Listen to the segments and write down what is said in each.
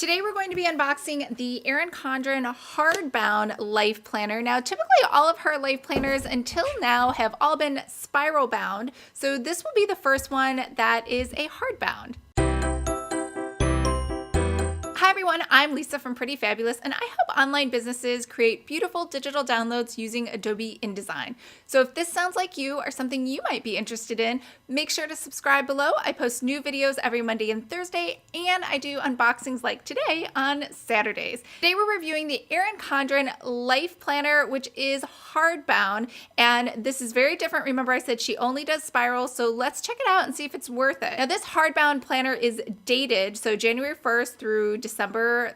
Today we're going to be unboxing the Erin Condren Hardbound Life Planner. Now typically all of her life planners until now have all been spiral bound, so this will be the first one that is a hardbound. Hi everyone, I'm Lisa from Pretty Fabulous, and I help online businesses create beautiful digital downloads using Adobe InDesign. So if this sounds like you or something you might be interested in, make sure to subscribe below. I post new videos every Monday and Thursday, and I do unboxings like today on Saturdays. Today we're reviewing the Erin Condren Life Planner, which is hardbound, and this is very different. Remember, I said she only does spirals, so let's check it out and see if it's worth it. Now this hardbound planner is dated, so January 1st through December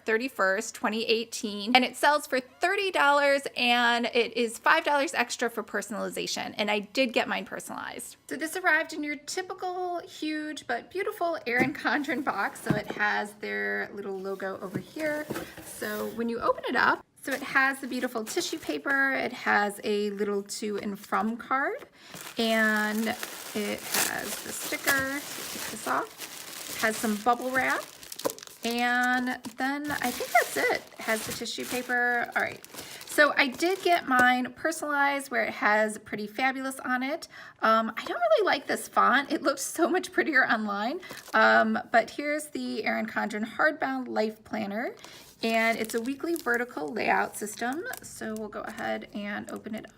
31st, 2018, and it sells for $30, and it is $5 extra for personalization, and I did get mine personalized. So this arrived in your typical huge but beautiful Erin Condren box. So it has their little logo over here. So when you open it up, so it has the beautiful tissue paper, it has a little to and from card, and it has the sticker, take this off, it has some bubble wrap, and then I think that's it. It has the tissue paper. All right. So I did get mine personalized where it has Pretty Fabulous on it. I don't really like this font. It looks so much prettier online. But here's the Erin Condren Hardbound Life Planner. And it's a weekly vertical layout system. So we'll go ahead and open it up.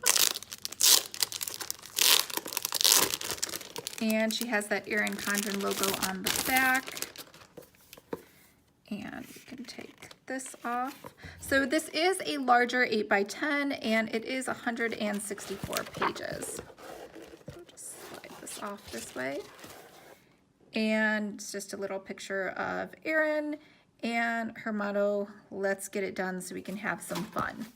And she has that Erin Condren logo on the back. And we can take this off. So this is a larger 8x10, and it is 164 pages. So just slide this off this way. And it's just a little picture of Erin and her motto, let's get it done so we can have some fun.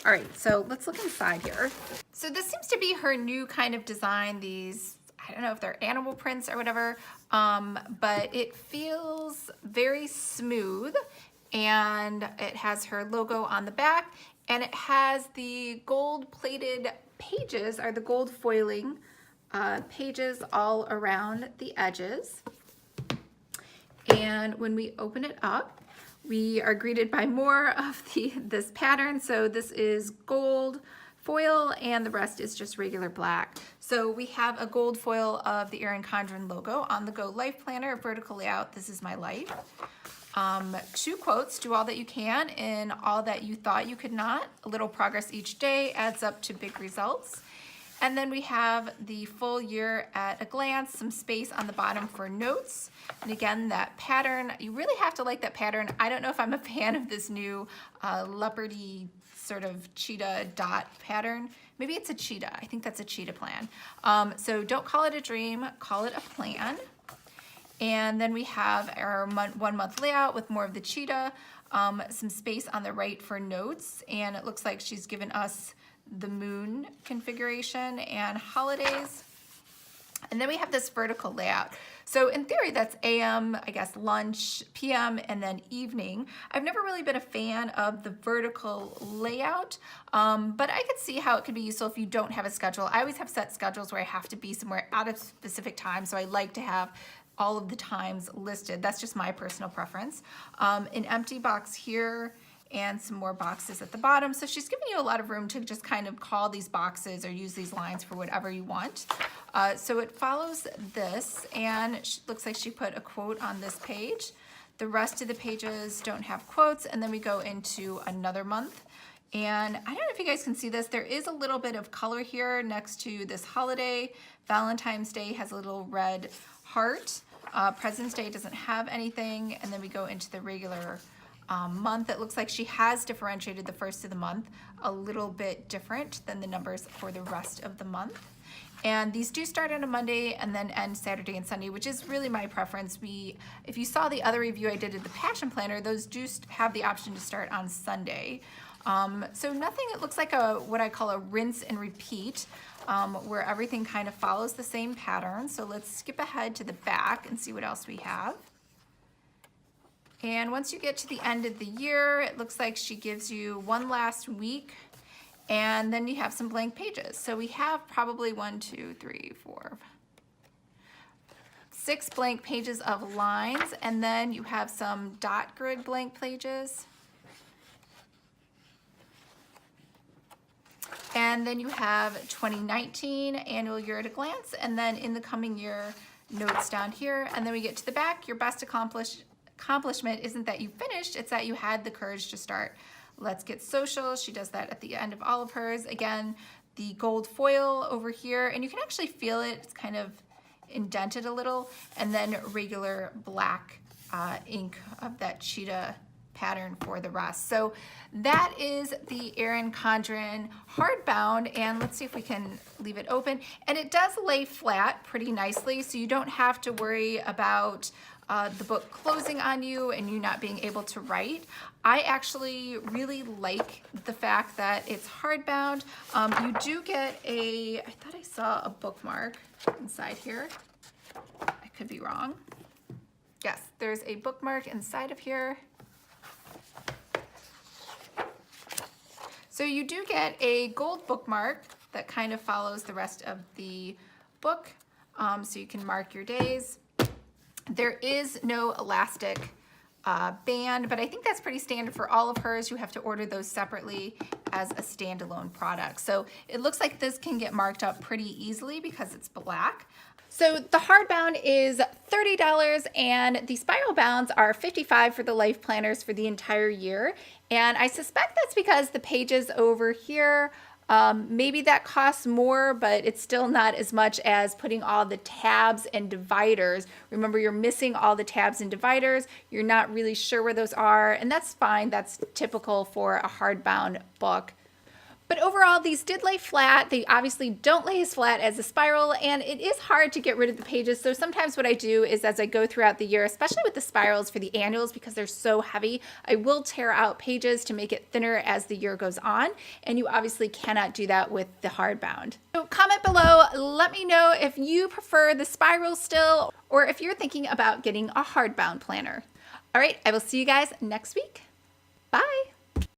All right, so let's look inside here. So this seems to be her new kind of design, these, I don't know if they're animal prints or whatever, but it feels very smooth, and it has her logo on the back, and it has the gold plated pages, or the gold foiling pages all around the edges. And when we open it up, we are greeted by more of this pattern. So this is gold foil, and the rest is just regular black. So we have a gold foil of the Erin Condren logo on the Go Life Planner, vertical layout, this is my life. 2 quotes, do all that you can and all that you thought you could not. A little progress each day adds up to big results. And then we have the full year at a glance, some space on the bottom for notes. And again, that pattern, you really have to like that pattern. I don't know if I'm a fan of this new leopardy sort of cheetah dot pattern. Maybe it's a cheetah. I think that's a cheetah plan. So don't call it a dream, call it a plan. And then we have our 1 month layout with more of the cheetah, some space on the right for notes. And it looks like she's given us the moon configuration and holidays. And then we have this vertical layout. So in theory, that's AM, I guess lunch, PM, and then evening. I've never really been a fan of the vertical layout, but I could see how it could be useful if you don't have a schedule. I always have set schedules where I have to be somewhere at a specific time, so I like to have all of the times listed. That's just my personal preference. An empty box here, and some more boxes at the bottom. So she's giving you a lot of room to just kind of call these boxes or use these lines for whatever you want. So it follows this, and it looks like she put a quote on this page. The rest of the pages don't have quotes, and then we go into another month. And I don't know if you guys can see this, there is a little bit of color here next to this holiday. Valentine's Day has a little red heart. President's Day doesn't have anything, and then we go into the regular month. It looks like she has differentiated the first of the month a little bit different than the numbers for the rest of the month. And these do start on a Monday and then end Saturday and Sunday, which is really my preference. If you saw the other review I did of the Passion Planner, those do have the option to start on Sunday. So nothing, it looks like what I call a rinse and repeat, where everything kind of follows the same pattern. So let's skip ahead to the back and see what else we have. And once you get to the end of the year, it looks like she gives you one last week, and then you have some blank pages. So we have probably 1, 2, 3, 4, 6 blank pages of lines, and then you have some dot grid blank pages. And then you have 2019 annual year at a glance, and then in the coming year notes down here. And then we get to the back. Your best accomplishment isn't that you finished, it's that you had the courage to start. Let's get social. She does that at the end of all of hers. Again, the gold foil over here, and you can actually feel it. It's kind of indented a little, and then regular black ink of that cheetah pattern for the rest. So that is the Erin Condren hardbound, and let's see if we can leave it open. And it does lay flat pretty nicely, so you don't have to worry about the book closing on you and you not being able to write. I actually really like the fact that it's hardbound. You do get I thought I saw a bookmark inside here. I could be wrong. Yes, there's a bookmark inside of here. So you do get a gold bookmark that kind of follows the rest of the book, so you can mark your days. There is no elastic band, but I think that's pretty standard for all of hers. You have to order those separately as a standalone product. So it looks like this can get marked up pretty easily because it's black. So the hardbound is $30 and the spiral bounds are $55 for the life planners for the entire year. And I suspect that's because the pages over here, maybe that costs more, but it's still not as much as putting all the tabs and dividers. Remember, you're missing all the tabs and dividers. You're not really sure where those are, and that's fine. That's typical for a hardbound book. But overall, these did lay flat. They obviously don't lay as flat as a spiral, and it is hard to get rid of the pages. So sometimes what I do is as I go throughout the year, especially with the spirals for the annuals, because they're so heavy, I will tear out pages to make it thinner as the year goes on. And you obviously cannot do that with the hardbound. So comment below, let me know if you prefer the spiral still, or if you're thinking about getting a hardbound planner. All right, I will see you guys next week. Bye.